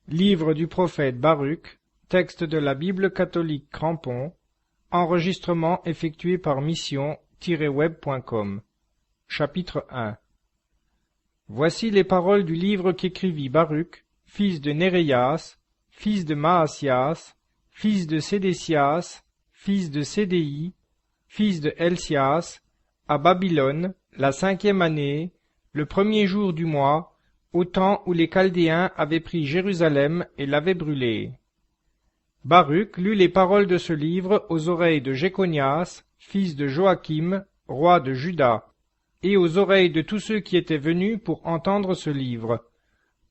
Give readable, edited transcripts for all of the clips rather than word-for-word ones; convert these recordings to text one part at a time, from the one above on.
Livre du prophète Baruch, texte de la Bible catholique Crampon, enregistrement effectué par mission-web.com. Chapitre 1. Voici les paroles du livre qu'écrivit Baruch, fils de Néréias, fils de Maasias, fils de Sédécias, fils de Sédéi, fils de Elsias, à Babylone, la 5e année, le premier jour du mois, au temps où les Chaldéens avaient pris Jérusalem et l'avaient brûlée. Baruch lut les paroles de ce livre aux oreilles de Jéconias, fils de Joachim, roi de Juda, et aux oreilles de tous ceux qui étaient venus pour entendre ce livre,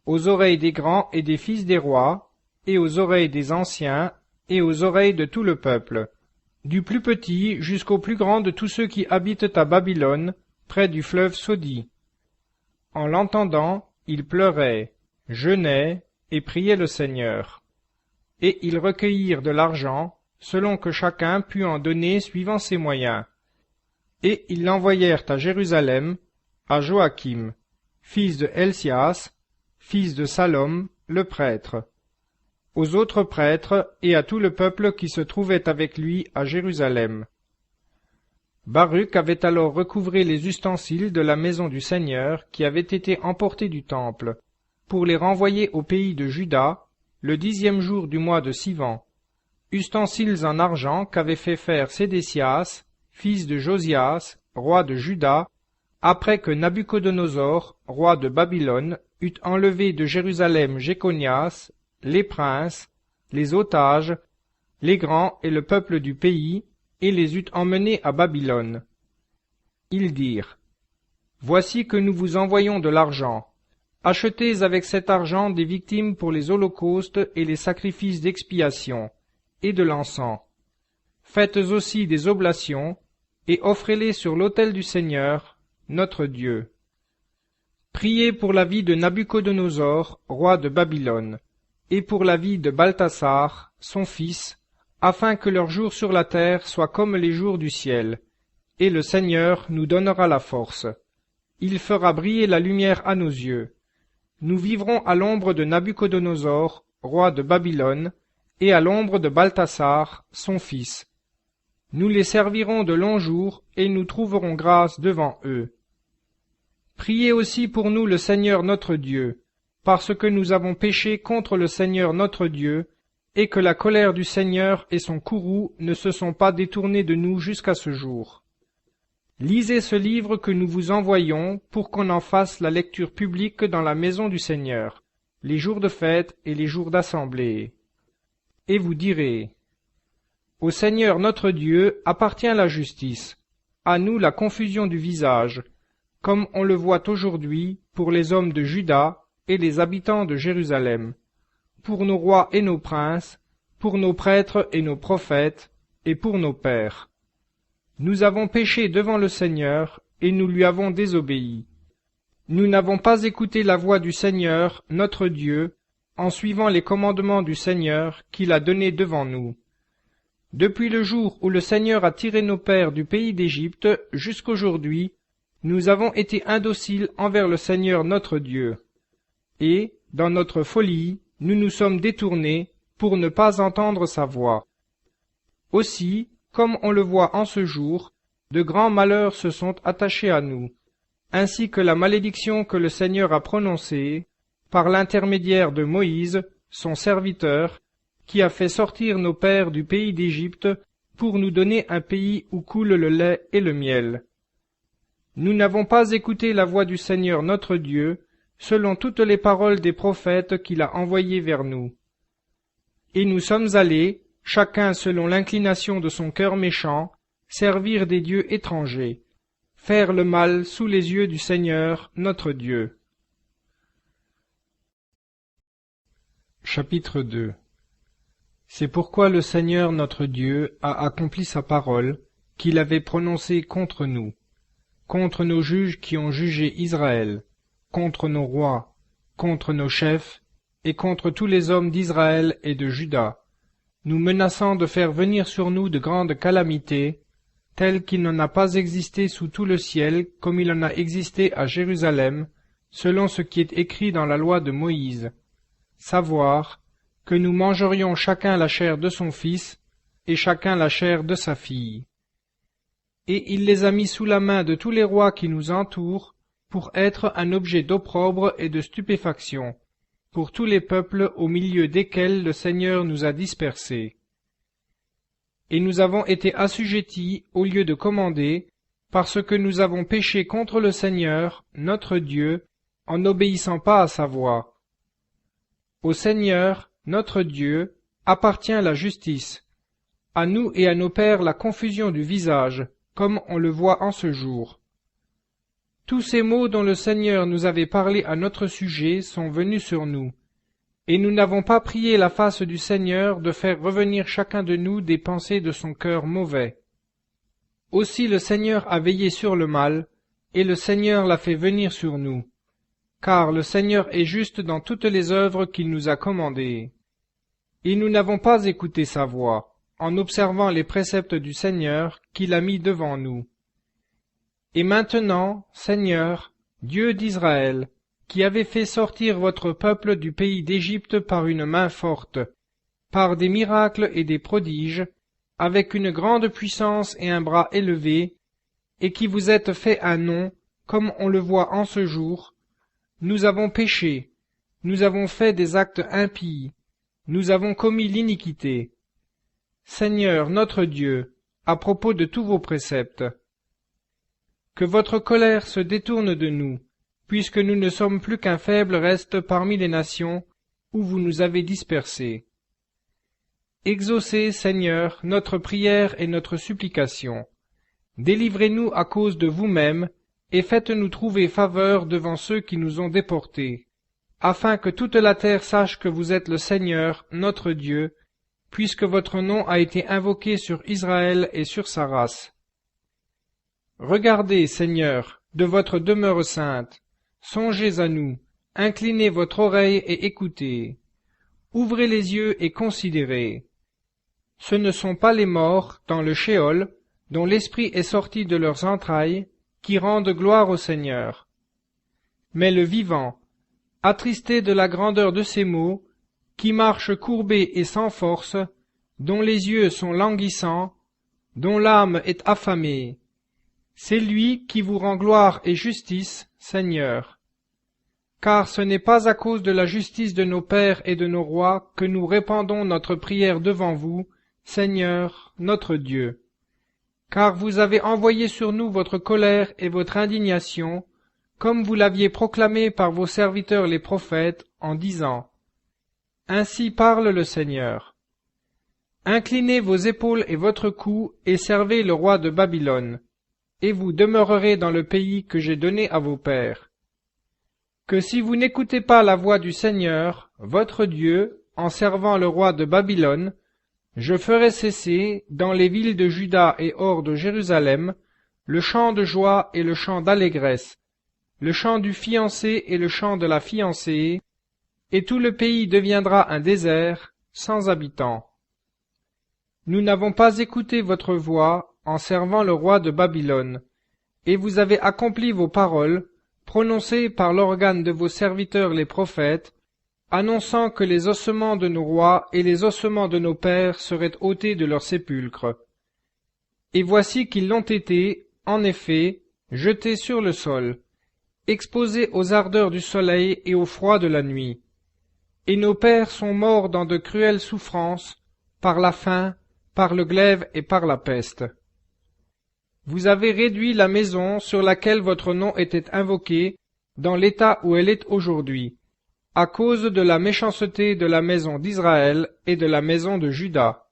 aux oreilles des grands et des fils des rois, et aux oreilles des anciens, et aux oreilles de tout le peuple, du plus petit jusqu'au plus grand de tous ceux qui habitent à Babylone, près du fleuve Sodi. En l'entendant, ils pleuraient, jeûnaient et priaient le Seigneur. Et ils recueillirent de l'argent, selon que chacun put en donner suivant ses moyens. Et ils l'envoyèrent à Jérusalem, à Joachim, fils de Elsias, fils de Salom, le prêtre, aux autres prêtres et à tout le peuple qui se trouvait avec lui à Jérusalem. Baruch avait alors recouvré les ustensiles de la maison du Seigneur qui avaient été emportés du temple, pour les renvoyer au pays de Juda, le 10e jour du mois de Sivan, ustensiles en argent qu'avait fait faire Sédécias, fils de Josias, roi de Juda, après que Nabuchodonosor, roi de Babylone, eut enlevé de Jérusalem Jéconias, les princes, les otages, les grands et le peuple du pays, et les eut emmenés à Babylone. Ils dirent, « Voici que nous vous envoyons de l'argent. Achetez avec cet argent des victimes pour les holocaustes et les sacrifices d'expiation, et de l'encens. Faites aussi des oblations, et offrez-les sur l'autel du Seigneur, notre Dieu. Priez pour la vie de Nabuchodonosor, roi de Babylone, et pour la vie de Balthasar, son fils, afin que leurs jours sur la terre soient comme les jours du ciel, et le Seigneur nous donnera la force. Il fera briller la lumière à nos yeux. Nous vivrons à l'ombre de Nabuchodonosor, roi de Babylone, et à l'ombre de Balthasar, son fils. Nous les servirons de longs jours, et nous trouverons grâce devant eux. Priez aussi pour nous le Seigneur notre Dieu, parce que nous avons péché contre le Seigneur notre Dieu, et que la colère du Seigneur et son courroux ne se sont pas détournés de nous jusqu'à ce jour. Lisez ce livre que nous vous envoyons pour qu'on en fasse la lecture publique dans la maison du Seigneur, les jours de fête et les jours d'assemblée. Et vous direz, « Au Seigneur notre Dieu appartient la justice, à nous la confusion du visage, comme on le voit aujourd'hui pour les hommes de Juda et les habitants de Jérusalem, pour nos rois et nos princes, pour nos prêtres et nos prophètes, et pour nos pères. Nous avons péché devant le Seigneur, et nous lui avons désobéi. Nous n'avons pas écouté la voix du Seigneur, notre Dieu, en suivant les commandements du Seigneur qu'il a donnés devant nous. Depuis le jour où le Seigneur a tiré nos pères du pays d'Égypte jusqu'aujourd'hui, nous avons été indociles envers le Seigneur notre Dieu. Et, dans notre folie, nous nous sommes détournés pour ne pas entendre sa voix. Aussi, comme on le voit en ce jour, de grands malheurs se sont attachés à nous, ainsi que la malédiction que le Seigneur a prononcée, par l'intermédiaire de Moïse, son serviteur, qui a fait sortir nos pères du pays d'Égypte pour nous donner un pays où coule le lait et le miel. Nous n'avons pas écouté la voix du Seigneur notre Dieu, selon toutes les paroles des prophètes qu'il a envoyés vers nous. Et nous sommes allés, chacun selon l'inclination de son cœur méchant, servir des dieux étrangers, faire le mal sous les yeux du Seigneur notre Dieu. Chapitre 2. C'est pourquoi le Seigneur notre Dieu a accompli sa parole, qu'il avait prononcée contre nous, contre nos juges qui ont jugé Israël, contre nos rois, contre nos chefs, et contre tous les hommes d'Israël et de Juda, nous menaçant de faire venir sur nous de grandes calamités, telles qu'il n'en a pas existé sous tout le ciel comme il en a existé à Jérusalem, selon ce qui est écrit dans la loi de Moïse. savoir que nous mangerions chacun la chair de son fils et chacun la chair de sa fille. Et il les a mis sous la main de tous les rois qui nous entourent, pour être un objet d'opprobre et de stupéfaction, pour tous les peuples au milieu desquels le Seigneur nous a dispersés. Et nous avons été assujettis au lieu de commander, parce que nous avons péché contre le Seigneur, notre Dieu, en n'obéissant pas à sa voix. Au Seigneur, notre Dieu, appartient la justice, à nous et à nos pères la confusion du visage, comme on le voit en ce jour. Tous ces mots dont le Seigneur nous avait parlé à notre sujet sont venus sur nous, et nous n'avons pas prié la face du Seigneur de faire revenir chacun de nous des pensées de son cœur mauvais. Aussi le Seigneur a veillé sur le mal, et le Seigneur l'a fait venir sur nous, car le Seigneur est juste dans toutes les œuvres qu'il nous a commandées. Et nous n'avons pas écouté sa voix, en observant les préceptes du Seigneur qu'il a mis devant nous. Et maintenant, Seigneur, Dieu d'Israël, qui avez fait sortir votre peuple du pays d'Égypte par une main forte, par des miracles et des prodiges, avec une grande puissance et un bras élevé, et qui vous êtes fait un nom, comme on le voit en ce jour, nous avons péché, nous avons fait des actes impies, nous avons commis l'iniquité. Seigneur notre Dieu, à propos de tous vos préceptes, que votre colère se détourne de nous, puisque nous ne sommes plus qu'un faible reste parmi les nations où vous nous avez dispersés. Exaucez, Seigneur, notre prière et notre supplication. Délivrez-nous à cause de vous-même, et faites-nous trouver faveur devant ceux qui nous ont déportés, afin que toute la terre sache que vous êtes le Seigneur, notre Dieu, puisque votre nom a été invoqué sur Israël et sur sa race. Regardez, Seigneur, de votre demeure sainte, songez à nous, inclinez votre oreille et écoutez. Ouvrez les yeux et considérez. Ce ne sont pas les morts dans le Sheol, dont l'esprit est sorti de leurs entrailles, qui rendent gloire au Seigneur. Mais le vivant, attristé de la grandeur de ses maux, qui marche courbé et sans force, dont les yeux sont languissants, dont l'âme est affamée. C'est lui qui vous rend gloire et justice, Seigneur. Car ce n'est pas à cause de la justice de nos pères et de nos rois que nous répandons notre prière devant vous, Seigneur, notre Dieu. Car vous avez envoyé sur nous votre colère et votre indignation, comme vous l'aviez proclamé par vos serviteurs les prophètes, en disant : Ainsi parle le Seigneur. Inclinez vos épaules et votre cou, et servez le roi de Babylone, et vous demeurerez dans le pays que j'ai donné à vos pères. Que si vous n'écoutez pas la voix du Seigneur, votre Dieu, en servant le roi de Babylone, je ferai cesser, dans les villes de Juda et hors de Jérusalem, le chant de joie et le chant d'allégresse, le chant du fiancé et le chant de la fiancée, et tout le pays deviendra un désert, sans habitants. Nous n'avons pas écouté votre voix en servant le roi de Babylone, et vous avez accompli vos paroles, prononcées par l'organe de vos serviteurs les prophètes, annonçant que les ossements de nos rois et les ossements de nos pères seraient ôtés de leurs sépulcres. Et voici qu'ils l'ont été, en effet, jetés sur le sol, exposés aux ardeurs du soleil et au froid de la nuit. Et nos pères sont morts dans de cruelles souffrances, par la faim, par le glaive et par la peste. Vous avez réduit la maison sur laquelle votre nom était invoqué, dans l'état où elle est aujourd'hui, à cause de la méchanceté de la maison d'Israël et de la maison de Juda.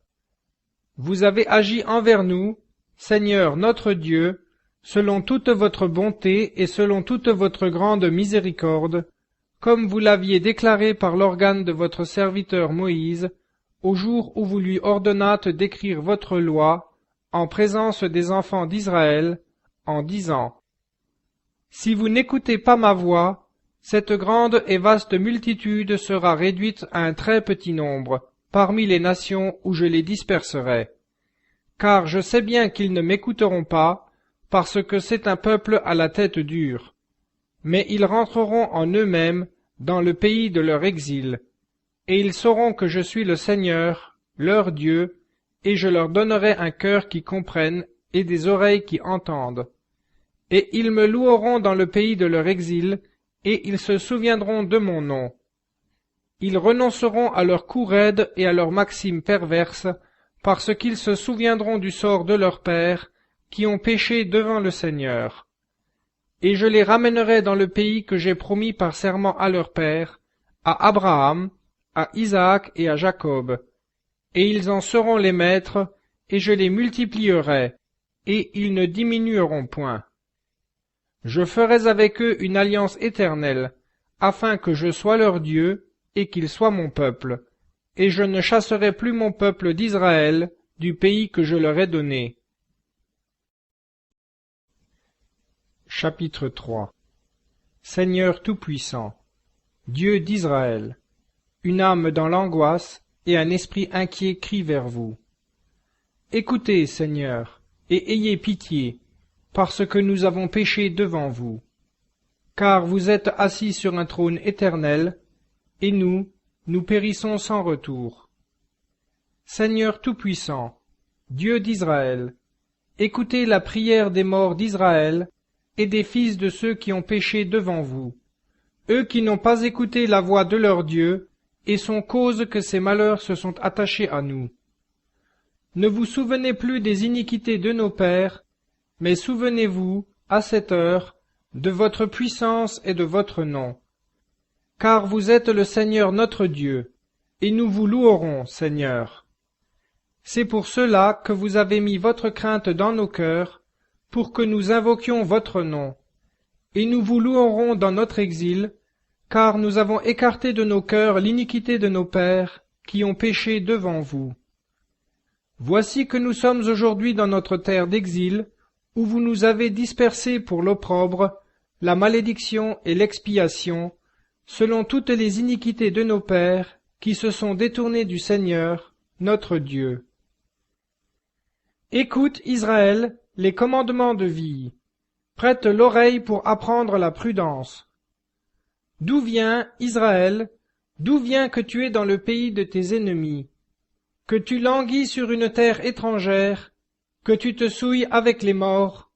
Vous avez agi envers nous, Seigneur notre Dieu, selon toute votre bonté et selon toute votre grande miséricorde, comme vous l'aviez déclaré par l'organe de votre serviteur Moïse, au jour où vous lui ordonnâtes d'écrire votre loi, en présence des enfants d'Israël, en disant : Si vous n'écoutez pas ma voix, cette grande et vaste multitude sera réduite à un très petit nombre, parmi les nations où je les disperserai. Car je sais bien qu'ils ne m'écouteront pas, parce que c'est un peuple à la tête dure. Mais ils rentreront en eux-mêmes dans le pays de leur exil, et ils sauront que je suis le Seigneur, leur Dieu, et je leur donnerai un cœur qui comprenne et des oreilles qui entendent. Et ils me loueront dans le pays de leur exil, et ils se souviendront de mon nom. Ils renonceront à leurs coups raides et à leurs maximes perverses, parce qu'ils se souviendront du sort de leurs pères, qui ont péché devant le Seigneur. Et je les ramènerai dans le pays que j'ai promis par serment à leur père, à Abraham, à Isaac et à Jacob. Et ils en seront les maîtres, et je les multiplierai, et ils ne diminueront point. Je ferai avec eux une alliance éternelle, afin que je sois leur Dieu, et qu'ils soient mon peuple, et je ne chasserai plus mon peuple d'Israël du pays que je leur ai donné. Chapitre 3. Seigneur Tout-Puissant, Dieu d'Israël, une âme dans l'angoisse et un esprit inquiet crie vers vous. Écoutez, Seigneur, et ayez pitié, parce que nous avons péché devant vous. Car vous êtes assis sur un trône éternel, et nous périssons sans retour. Seigneur Tout-Puissant, Dieu d'Israël, écoutez la prière des morts d'Israël et des fils de ceux qui ont péché devant vous, eux qui n'ont pas écouté la voix de leur Dieu, et sont cause que ces malheurs se sont attachés à nous. Ne vous souvenez plus des iniquités de nos pères, mais souvenez-vous, à cette heure, de votre puissance et de votre nom. Car vous êtes le Seigneur notre Dieu, et nous vous louerons, Seigneur. C'est pour cela que vous avez mis votre crainte dans nos cœurs, pour que nous invoquions votre nom. Et nous vous louerons dans notre exil, car nous avons écarté de nos cœurs l'iniquité de nos pères, qui ont péché devant vous. Voici que nous sommes aujourd'hui dans notre terre d'exil, où vous nous avez dispersés pour l'opprobre, la malédiction et l'expiation, selon toutes les iniquités de nos pères, qui se sont détournés du Seigneur, notre Dieu. Écoute, Israël, les commandements de vie. Prête l'oreille pour apprendre la prudence. D'où vient, Israël, d'où vient que tu es dans le pays de tes ennemis, que tu languis sur une terre étrangère, que tu te souilles avec les morts,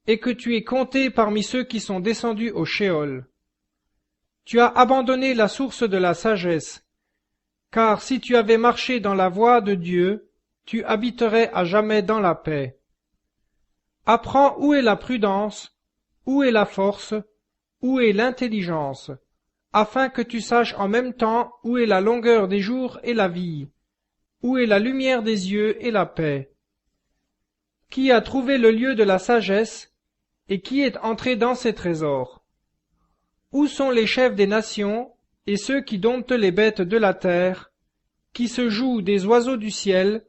et que tu es compté parmi ceux qui sont descendus au Sheol. Tu as abandonné la source de la sagesse, car si tu avais marché dans la voie de Dieu, tu habiterais à jamais dans la paix. Apprends où est la prudence, où est la force, où est l'intelligence, afin que tu saches en même temps où est la longueur des jours et la vie, où est la lumière des yeux et la paix. Qui a trouvé le lieu de la sagesse, et qui est entré dans ses trésors? Où sont les chefs des nations, et ceux qui domptent les bêtes de la terre, qui se jouent des oiseaux du ciel,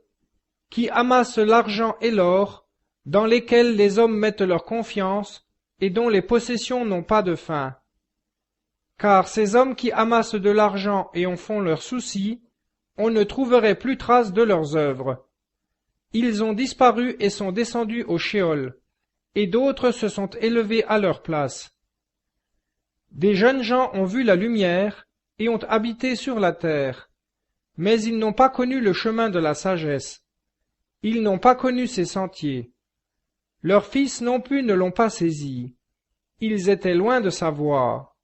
qui amassent l'argent et l'or, dans lesquels les hommes mettent leur confiance, et dont les possessions n'ont pas de fin? Car ces hommes qui amassent de l'argent et en font leur souci, on ne trouverait plus trace de leurs œuvres. Ils ont disparu et sont descendus au Sheol, et d'autres se sont élevés à leur place. Des jeunes gens ont vu la lumière, et ont habité sur la terre, mais ils n'ont pas connu le chemin de la sagesse. Ils n'ont pas connu ses sentiers. Leurs fils non plus ne l'ont pas saisi. Ils étaient loin de savoir.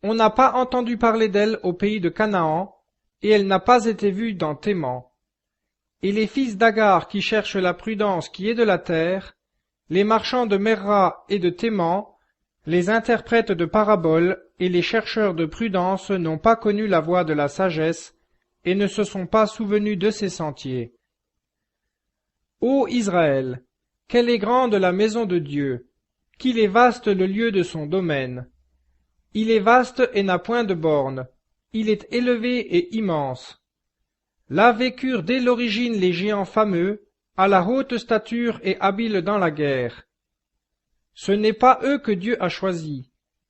On n'a pas entendu parler d'elle au pays de Canaan, et elle n'a pas été vue dans Théman. Et les fils d'Agar qui cherchent la prudence qui est de la terre, les marchands de Merra et de Théman, les interprètes de paraboles et les chercheurs de prudence n'ont pas connu la voie de la sagesse, et ne se sont pas souvenus de ses sentiers. Ô Israël, quelle est grande la maison de Dieu, qu'il est vaste le lieu de son domaine. Il est vaste et n'a point de bornes, il est élevé et immense. Là vécurent dès l'origine les géants fameux, à la haute stature et habiles dans la guerre. Ce n'est pas eux que Dieu a choisis,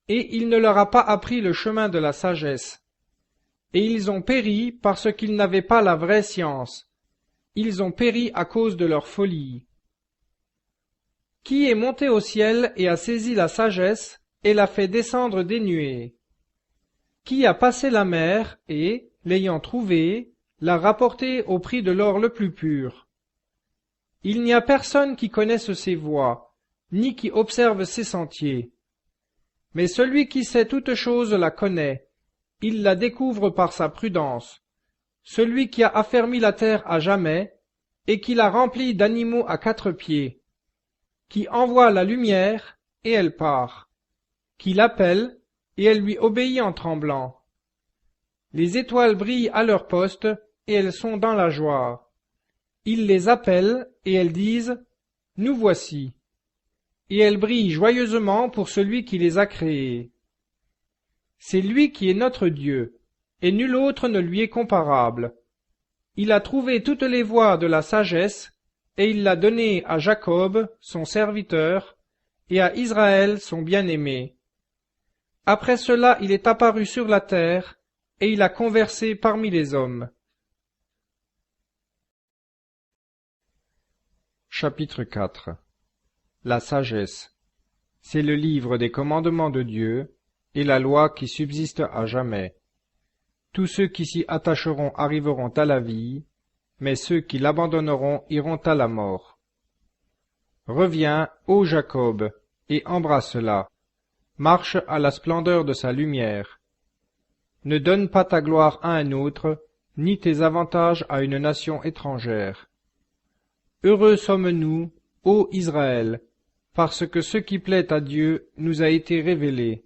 et il ne leur a pas appris le chemin de la sagesse. Et ils ont péri parce qu'ils n'avaient pas la vraie science. Ils ont péri à cause de leur folie. Qui est monté au ciel et a saisi la sagesse, et l'a fait descendre des nuées? qui a passé la mer et, l'ayant trouvée, l'a rapportée au prix de l'or le plus pur. Il n'y a personne qui connaisse ses voies, ni qui observe ses sentiers. Mais celui qui sait toute chose la connaît, il la découvre par sa prudence. Celui qui a affermi la terre à jamais, et qui l'a remplie d'animaux à quatre pieds, qui envoie la lumière, et elle part, qui l'appelle, et elle lui obéit en tremblant. Les étoiles brillent à leur poste, et elles sont dans la joie. Il les appelle, et elles disent « Nous voici ». Et elles brillent joyeusement pour celui qui les a créées. C'est lui qui est notre Dieu, et nul autre ne lui est comparable. Il a trouvé toutes les voies de la sagesse, et il l'a donnée à Jacob, son serviteur, et à Israël, son bien-aimé. Après cela, il est apparu sur la terre, et il a conversé parmi les hommes. Chapitre 4. La sagesse. C'est le livre des commandements de Dieu, et la loi qui subsiste à jamais. Tous ceux qui s'y attacheront arriveront à la vie, mais ceux qui l'abandonneront iront à la mort. Reviens, ô Jacob, et embrasse-la. Marche à la splendeur de sa lumière. Ne donne pas ta gloire à un autre, ni tes avantages à une nation étrangère. Heureux sommes-nous, ô Israël, parce que ce qui plaît à Dieu nous a été révélé.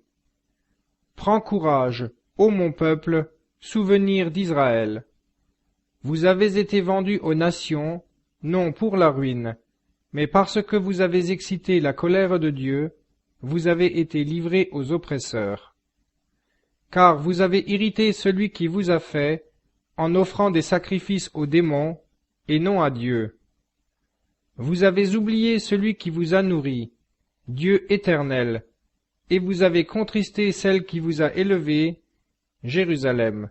Prends courage, ô mon peuple, souvenir d'Israël. Vous avez été vendus aux nations, non pour la ruine, mais parce que vous avez excité la colère de Dieu, vous avez été livrés aux oppresseurs. Car vous avez irrité celui qui vous a fait, en offrant des sacrifices aux démons, et non à Dieu. Vous avez oublié celui qui vous a nourri, Dieu éternel, et vous avez contristé celle qui vous a élevé, Jérusalem.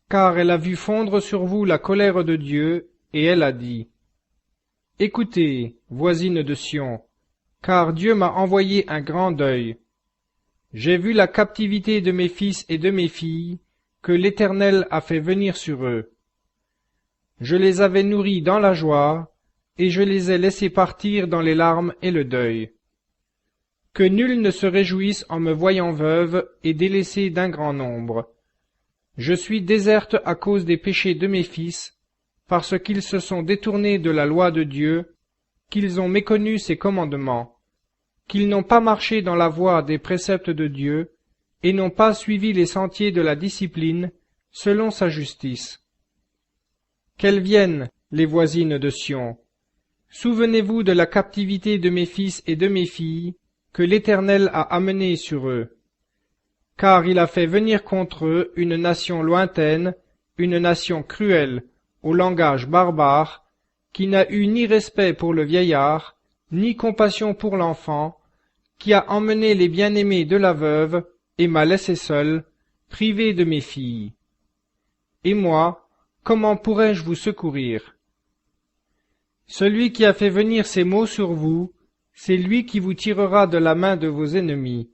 Car elle a vu fondre sur vous la colère de Dieu, et elle a dit, « Écoutez, voisines de Sion, car Dieu m'a envoyé un grand deuil. J'ai vu la captivité de mes fils et de mes filles, que l'Éternel a fait venir sur eux. Je les avais nourris dans la joie, et je les ai laissés partir dans les larmes et le deuil. Que nul ne se réjouisse en me voyant veuve et délaissée d'un grand nombre. Je suis déserte à cause des péchés de mes fils, parce qu'ils se sont détournés de la loi de Dieu, qu'ils ont méconnu ses commandements, qu'ils n'ont pas marché dans la voie des préceptes de Dieu, et n'ont pas suivi les sentiers de la discipline, selon sa justice. Qu'elles viennent, les voisines de Sion. Souvenez-vous de la captivité de mes fils et de mes filles, que l'Éternel a amenée sur eux. Car il a fait venir contre eux une nation lointaine, une nation cruelle, au langage barbare, qui n'a eu ni respect pour le vieillard, ni compassion pour l'enfant, qui a emmené les bien-aimés de la veuve, et m'a laissé seul, privé de mes filles. Et moi, comment pourrais-je vous secourir? Celui qui a fait venir ces maux sur vous, c'est lui qui vous tirera de la main de vos ennemis.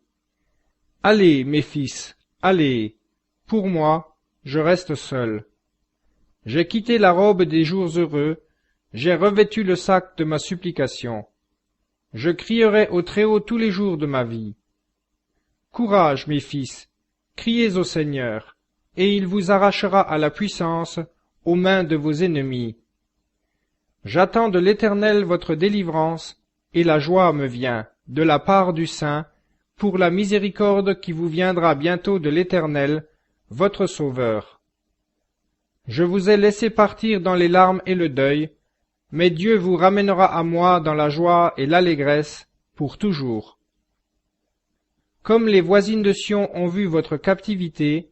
Allez, mes fils, allez, pour moi, je reste seul. J'ai quitté la robe des jours heureux, j'ai revêtu le sac de ma supplication. Je crierai au Très-Haut tous les jours de ma vie. Courage, mes fils, criez au Seigneur, et il vous arrachera à la puissance, aux mains de vos ennemis. J'attends de l'Éternel votre délivrance, et la joie me vient, de la part du Saint, pour la miséricorde qui vous viendra bientôt de l'Éternel, votre Sauveur. Je vous ai laissé partir dans les larmes et le deuil, mais Dieu vous ramènera à moi dans la joie et l'allégresse, pour toujours. Comme les voisines de Sion ont vu votre captivité,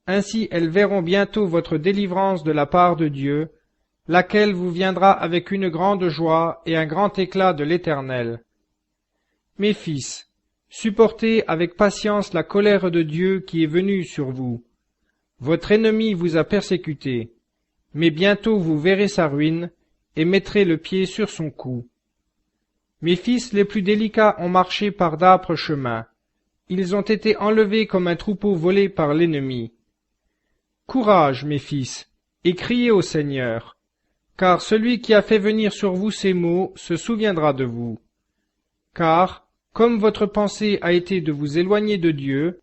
ainsi elles verront bientôt votre délivrance de la part de Dieu, laquelle vous viendra avec une grande joie et un grand éclat de l'Éternel. Mes fils, supportez avec patience la colère de Dieu qui est venue sur vous. Votre ennemi vous a persécuté, mais bientôt vous verrez sa ruine, et mettrez le pied sur son cou. Mes fils les plus délicats ont marché par d'âpres chemins. Ils ont été enlevés comme un troupeau volé par l'ennemi. Courage, mes fils, et criez au Seigneur, car celui qui a fait venir sur vous ces maux se souviendra de vous. Car, comme votre pensée a été de vous éloigner de Dieu,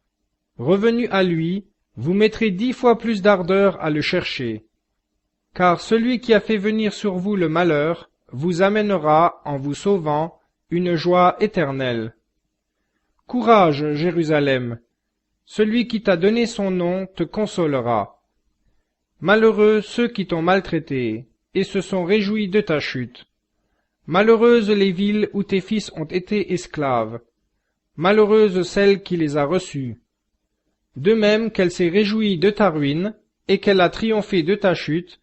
revenu à lui, vous mettrez 10 fois plus d'ardeur à le chercher. Car celui qui a fait venir sur vous le malheur vous amènera, en vous sauvant, une joie éternelle. Courage, Jérusalem, celui qui t'a donné son nom te consolera. Malheureux ceux qui t'ont maltraité et se sont réjouis de ta chute. Malheureuses les villes où tes fils ont été esclaves. Malheureuse celle qui les a reçus. De même qu'elle s'est réjouie de ta ruine et qu'elle a triomphé de ta chute,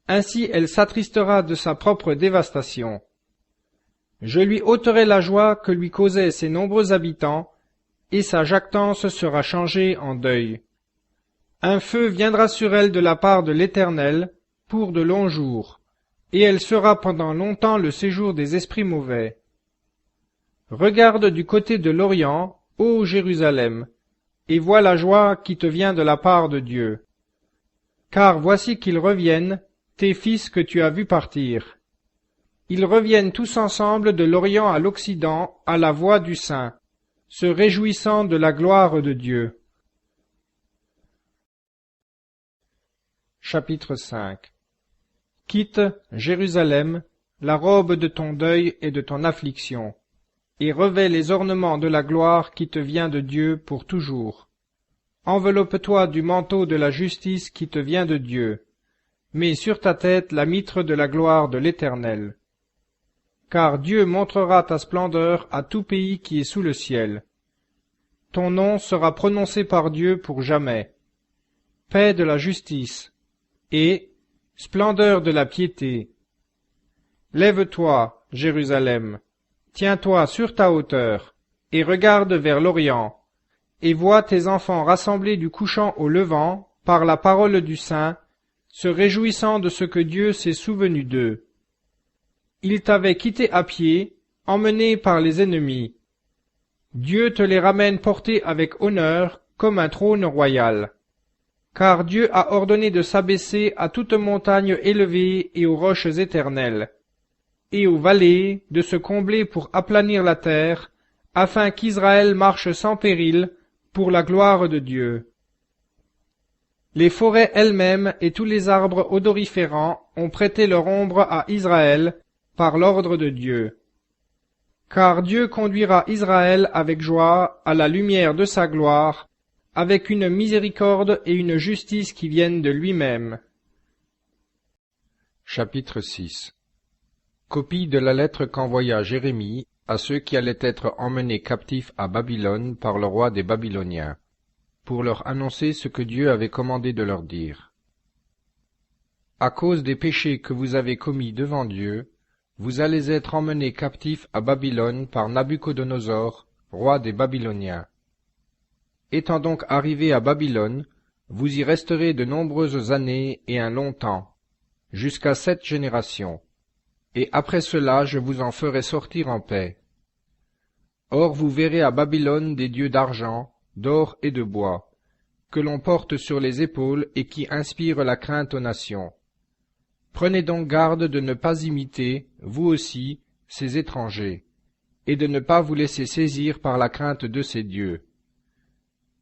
ainsi elle s'attristera de sa propre dévastation. Je lui ôterai la joie que lui causaient ses nombreux habitants, et sa jactance sera changée en deuil. Un feu viendra sur elle de la part de l'Éternel pour de longs jours, et elle sera pendant longtemps le séjour des esprits mauvais. Regarde du côté de l'Orient, ô Jérusalem, et vois la joie qui te vient de la part de Dieu. Car voici qu'ils reviennent, tes fils que tu as vus partir. Ils reviennent tous ensemble de l'Orient à l'Occident à la voix du Saint, se réjouissant de la gloire de Dieu. Chapitre 5. Quitte, Jérusalem, la robe de ton deuil et de ton affliction, et revêt les ornements de la gloire qui te vient de Dieu pour toujours. Enveloppe-toi du manteau de la justice qui te vient de Dieu. Mets sur ta tête la mitre de la gloire de l'Éternel. Car Dieu montrera ta splendeur à tout pays qui est sous le ciel. Ton nom sera prononcé par Dieu pour jamais. Paix de la justice et splendeur de la piété. Lève-toi, Jérusalem, tiens-toi sur ta hauteur, et regarde vers l'Orient, et vois tes enfants rassemblés du couchant au levant par la parole du Saint, se réjouissant de ce que Dieu s'est souvenu d'eux. Ils t'avaient quitté à pied, emmenés par les ennemis. Dieu te les ramène portés avec honneur comme un trône royal. Car Dieu a ordonné de s'abaisser à toute montagne élevée et aux roches éternelles, et aux vallées de se combler pour aplanir la terre, afin qu'Israël marche sans péril pour la gloire de Dieu. Les forêts elles-mêmes et tous les arbres odoriférants ont prêté leur ombre à Israël par l'ordre de Dieu. Car Dieu conduira Israël avec joie à la lumière de sa gloire, avec une miséricorde et une justice qui viennent de lui-même. Chapitre 6. Copie de la lettre qu'envoya Jérémie à ceux qui allaient être emmenés captifs à Babylone par le roi des Babyloniens, pour leur annoncer ce que Dieu avait commandé de leur dire. À cause des péchés que vous avez commis devant Dieu, vous allez être emmenés captifs à Babylone par Nabuchodonosor, roi des Babyloniens. Étant donc arrivés à Babylone, vous y resterez de nombreuses années et un long temps, jusqu'à 7 générations, et après cela je vous en ferai sortir en paix. Or vous verrez à Babylone des dieux d'argent, d'or et de bois, que l'on porte sur les épaules et qui inspirent la crainte aux nations. Prenez donc garde de ne pas imiter, vous aussi, ces étrangers, et de ne pas vous laisser saisir par la crainte de ces dieux.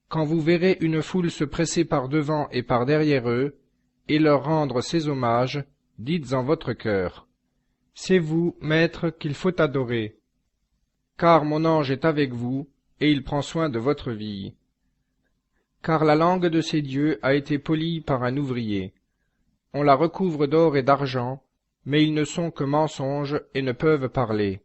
Quand vous verrez une foule se presser par devant et par derrière eux, et leur rendre ces hommages, dites en votre cœur, « C'est vous, Maître, qu'il faut adorer. » Car mon ange est avec vous, et il prend soin de votre vie. Car la langue de ces dieux a été polie par un ouvrier. On la recouvre d'or et d'argent, mais ils ne sont que mensonges et ne peuvent parler.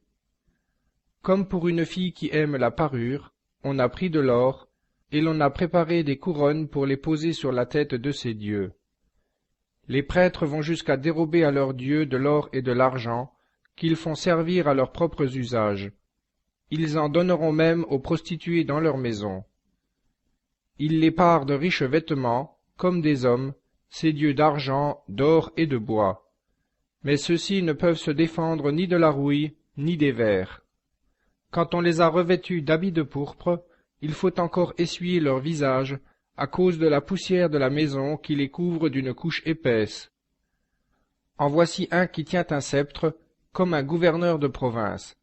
Comme pour une fille qui aime la parure, on a pris de l'or, et l'on a préparé des couronnes pour les poser sur la tête de ces dieux. Les prêtres vont jusqu'à dérober à leurs dieux de l'or et de l'argent, qu'ils font servir à leurs propres usages. Ils en donneront même aux prostituées dans leurs maisons. Ils les parent de riches vêtements, comme des hommes, ces dieux d'argent, d'or et de bois. Mais ceux-ci ne peuvent se défendre ni de la rouille, ni des vers. Quand on les a revêtus d'habits de pourpre, il faut encore essuyer leur visage à cause de la poussière de la maison qui les couvre d'une couche épaisse. En voici un qui tient un sceptre, comme un gouverneur de province.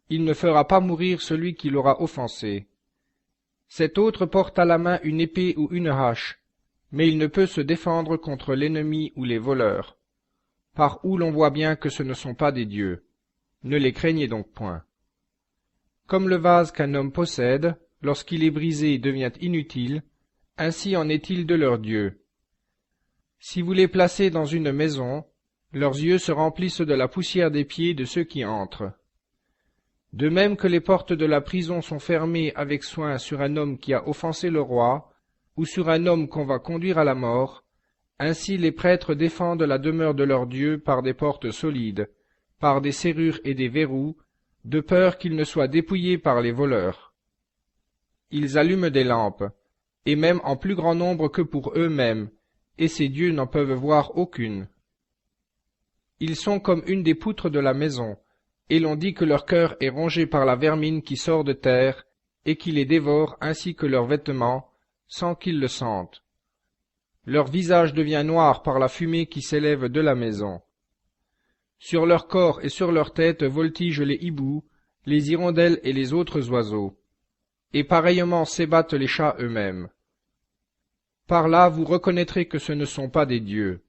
Il ne fera pas mourir celui qui l'aura offensé. Cet autre porte à la main une épée ou une hache, mais il ne peut se défendre contre l'ennemi ou les voleurs. Par où l'on voit bien que ce ne sont pas des dieux. Ne les craignez donc point. Comme le vase qu'un homme possède, lorsqu'il est brisé, devient inutile, ainsi en est-il de leurs dieux. Si vous les placez dans une maison, leurs yeux se remplissent de la poussière des pieds de ceux qui entrent. De même que les portes de la prison sont fermées avec soin sur un homme qui a offensé le roi, ou sur un homme qu'on va conduire à la mort, ainsi les prêtres défendent la demeure de leur Dieu par des portes solides, par des serrures et des verrous, de peur qu'ils ne soient dépouillés par les voleurs. Ils allument des lampes, et même en plus grand nombre que pour eux-mêmes, et ces dieux n'en peuvent voir aucune. Ils sont comme une des poutres de la maison, et l'on dit que leur cœur est rongé par la vermine qui sort de terre, et qui les dévore ainsi que leurs vêtements, sans qu'ils le sentent. Leur visage devient noir par la fumée qui s'élève de la maison. Sur leur corps et sur leur tête voltigent les hiboux, les hirondelles et les autres oiseaux. Et pareillement s'ébattent les chats eux-mêmes. Par là vous reconnaîtrez que ce ne sont pas des dieux.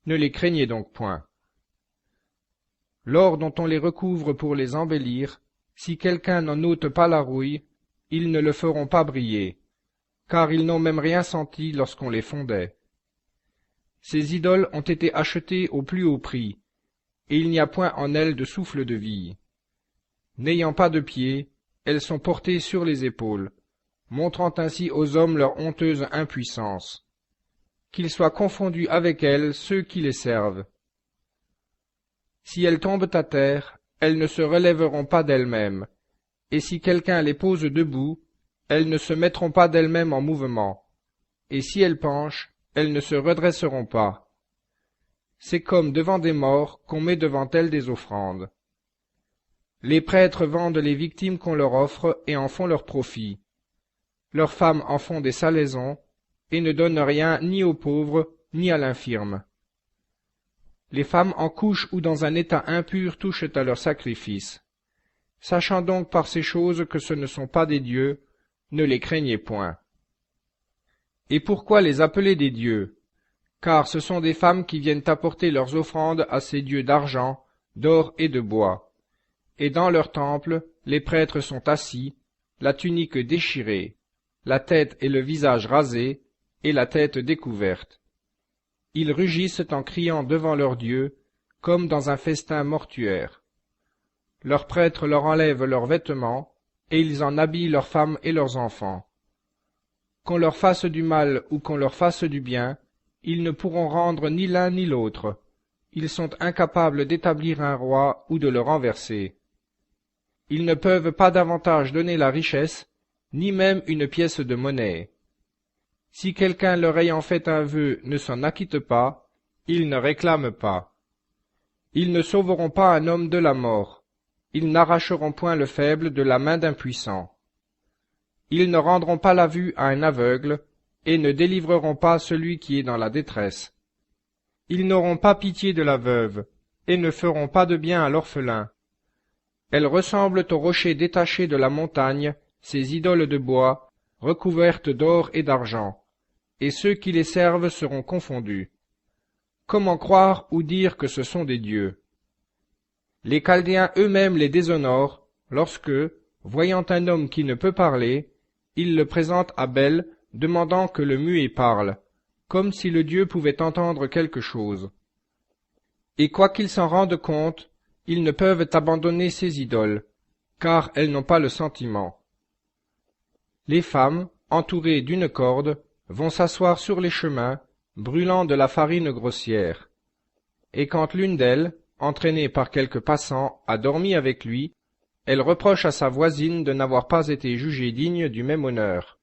Ne les craignez donc point. L'or dont on les recouvre pour les embellir, si quelqu'un n'en ôte pas la rouille, ils ne le feront pas briller, car ils n'ont même rien senti lorsqu'on les fondait. Ces idoles ont été achetées au plus haut prix, et il n'y a point en elles de souffle de vie. N'ayant pas de pieds, elles sont portées sur les épaules, montrant ainsi aux hommes leur honteuse impuissance. Qu'ils soient confondus avec elles ceux qui les servent. Si elles tombent à terre, elles ne se relèveront pas d'elles-mêmes, et si quelqu'un les pose debout, elles ne se mettront pas d'elles-mêmes en mouvement, et si elles penchent, elles ne se redresseront pas. C'est comme devant des morts qu'on met devant elles des offrandes. Les prêtres vendent les victimes qu'on leur offre et en font leur profit. Leurs femmes en font des salaisons, et ne donnent rien ni aux pauvres, ni à l'infirme. Les femmes en couche ou dans un état impur touchent à leurs sacrifices. Sachant donc par ces choses que ce ne sont pas des dieux, ne les craignez point. Et pourquoi les appeler des dieux? Car ce sont des femmes qui viennent apporter leurs offrandes à ces dieux d'argent, d'or et de bois. Et dans leur temple, les prêtres sont assis, la tunique déchirée, la tête et le visage rasés, et la tête découverte. Ils rugissent en criant devant leur Dieu, comme dans un festin mortuaire. Leurs prêtres leur enlèvent leurs vêtements, et ils en habillent leurs femmes et leurs enfants. Qu'on leur fasse du mal ou qu'on leur fasse du bien, ils ne pourront rendre ni l'un ni l'autre. Ils sont incapables d'établir un roi ou de le renverser. Ils ne peuvent pas davantage donner la richesse, ni même une pièce de monnaie. Si quelqu'un leur ayant fait un vœu ne s'en acquitte pas, ils ne réclament pas. Ils ne sauveront pas un homme de la mort. Ils n'arracheront point le faible de la main d'un puissant. Ils ne rendront pas la vue à un aveugle, et ne délivreront pas celui qui est dans la détresse. Ils n'auront pas pitié de la veuve, et ne feront pas de bien à l'orphelin. Elles ressemblent aux rochers détachés de la montagne, ces idoles de bois, recouvertes d'or et d'argent, et ceux qui les servent seront confondus. Comment croire ou dire que ce sont des dieux? Les Chaldéens eux-mêmes les déshonorent, lorsque, voyant un homme qui ne peut parler, ils le présentent à Bel, demandant que le muet parle, comme si le dieu pouvait entendre quelque chose. Et quoiqu'ils s'en rendent compte, ils ne peuvent abandonner ces idoles, car elles n'ont pas le sentiment. Les femmes, entourées d'une corde, vont s'asseoir sur les chemins, brûlant de la farine grossière. Et quand l'une d'elles, entraînée par quelque passant, a dormi avec lui, elle reproche à sa voisine de n'avoir pas été jugée digne du même honneur,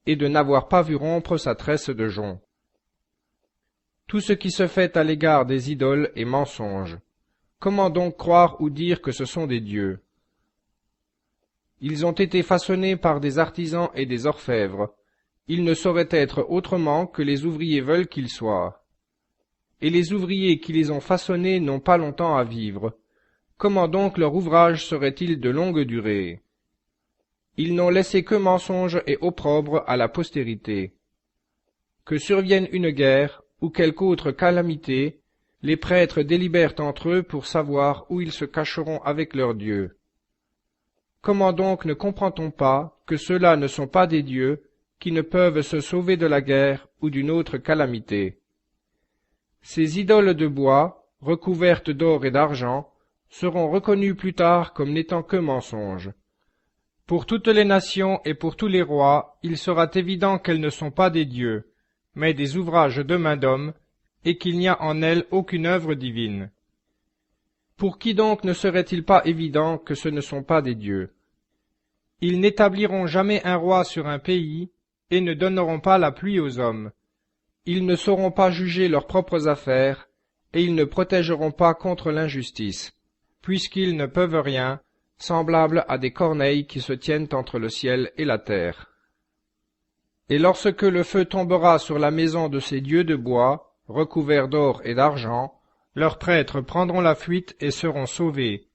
et de n'avoir pas vu rompre sa tresse de jonc. Tout ce qui se fait à l'égard des idoles est mensonge. Comment donc croire ou dire que ce sont des dieux? Ils ont été façonnés par des artisans et des orfèvres. Ils ne sauraient être autrement que les ouvriers veulent qu'ils soient. Et les ouvriers qui les ont façonnés n'ont pas longtemps à vivre. Comment donc leur ouvrage serait-il de longue durée? Ils n'ont laissé que mensonge et opprobre à la postérité. Que survienne une guerre ou quelque autre calamité, les prêtres délibèrent entre eux pour savoir où ils se cacheront avec leur Dieu. Comment donc ne comprend-on pas que ceux-là ne sont pas des dieux qui ne peuvent se sauver de la guerre ou d'une autre calamité? Ces idoles de bois, recouvertes d'or et d'argent, seront reconnues plus tard comme n'étant que mensonges. Pour toutes les nations et pour tous les rois, il sera évident qu'elles ne sont pas des dieux, mais des ouvrages de main d'homme, et qu'il n'y a en elles aucune œuvre divine. Pour qui donc ne serait-il pas évident que ce ne sont pas des dieux? Ils n'établiront jamais un roi sur un pays, et ne donneront pas la pluie aux hommes. Ils ne sauront pas juger leurs propres affaires, et ils ne protégeront pas contre l'injustice, puisqu'ils ne peuvent rien, semblables à des corneilles qui se tiennent entre le ciel et la terre. Et lorsque le feu tombera sur la maison de ces dieux de bois, recouverts d'or et d'argent, leurs prêtres prendront la fuite et seront sauvés,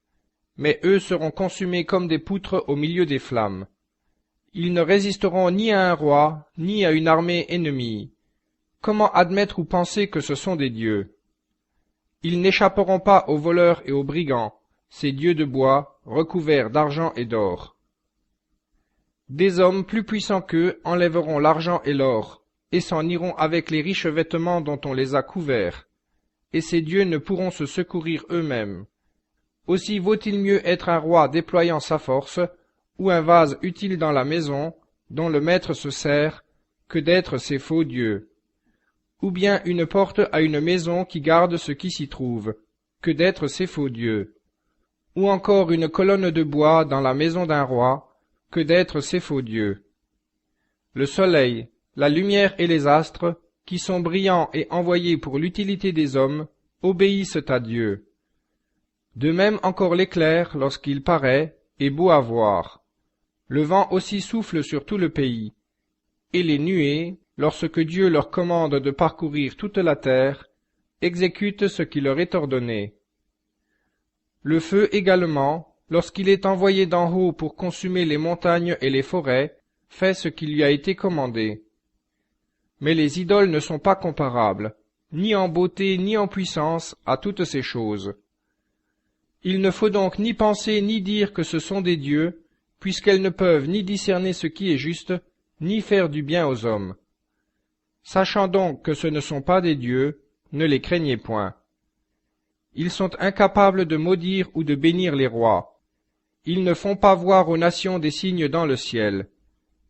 mais eux seront consumés comme des poutres au milieu des flammes. Ils ne résisteront ni à un roi, ni à une armée ennemie. Comment admettre ou penser que ce sont des dieux? Ils n'échapperont pas aux voleurs et aux brigands, ces dieux de bois, recouverts d'argent et d'or. Des hommes plus puissants qu'eux enlèveront l'argent et l'or, et s'en iront avec les riches vêtements dont on les a couverts, et ces dieux ne pourront se secourir eux-mêmes. Aussi vaut-il mieux être un roi déployant sa force, ou un vase utile dans la maison, dont le maître se sert, que d'être ces faux dieux. Ou bien une porte à une maison qui garde ce qui s'y trouve, que d'être ces faux dieux. Ou encore une colonne de bois dans la maison d'un roi, que d'être ces faux dieux. Le soleil, la lumière et les astres, qui sont brillants et envoyés pour l'utilité des hommes, obéissent à Dieu. De même encore l'éclair, lorsqu'il paraît, est beau à voir. Le vent aussi souffle sur tout le pays. Et les nuées, lorsque Dieu leur commande de parcourir toute la terre, exécutent ce qui leur est ordonné. Le feu également, lorsqu'il est envoyé d'en haut pour consumer les montagnes et les forêts, fait ce qui lui a été commandé. Mais les idoles ne sont pas comparables, ni en beauté ni en puissance, à toutes ces choses. Il ne faut donc ni penser ni dire que ce sont des dieux, puisqu'elles ne peuvent ni discerner ce qui est juste, ni faire du bien aux hommes. Sachant donc que ce ne sont pas des dieux, ne les craignez point. Ils sont incapables de maudire ou de bénir les rois. Ils ne font pas voir aux nations des signes dans le ciel.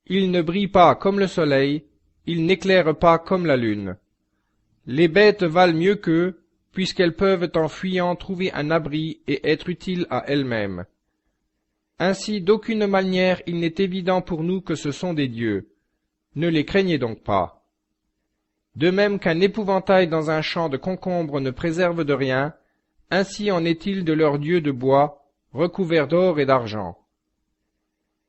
Ils ne brillent pas comme le soleil, ils n'éclairent pas comme la lune. Les bêtes valent mieux qu'eux, puisqu'elles peuvent en fuyant trouver un abri et être utiles à elles-mêmes. Ainsi, d'aucune manière il n'est évident pour nous que ce sont des dieux. Ne les craignez donc pas. De même qu'un épouvantail dans un champ de concombres ne préserve de rien, ainsi en est-il de leurs dieux de bois, recouverts d'or et d'argent.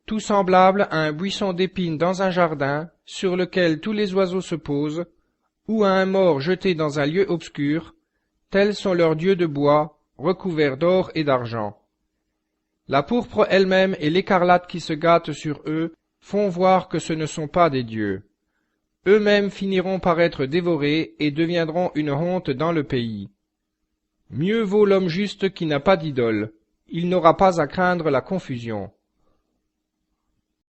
Tout semblable à un buisson d'épines dans un jardin, sur lequel tous les oiseaux se posent, ou à un mors jeté dans un lieu obscur, tels sont leurs dieux de bois, recouverts d'or et d'argent. La pourpre elle-même et l'écarlate qui se gâtent sur eux font voir que ce ne sont pas des dieux. Eux-mêmes finiront par être dévorés et deviendront une honte dans le pays. Mieux vaut l'homme juste qui n'a pas d'idole, il n'aura pas à craindre la confusion.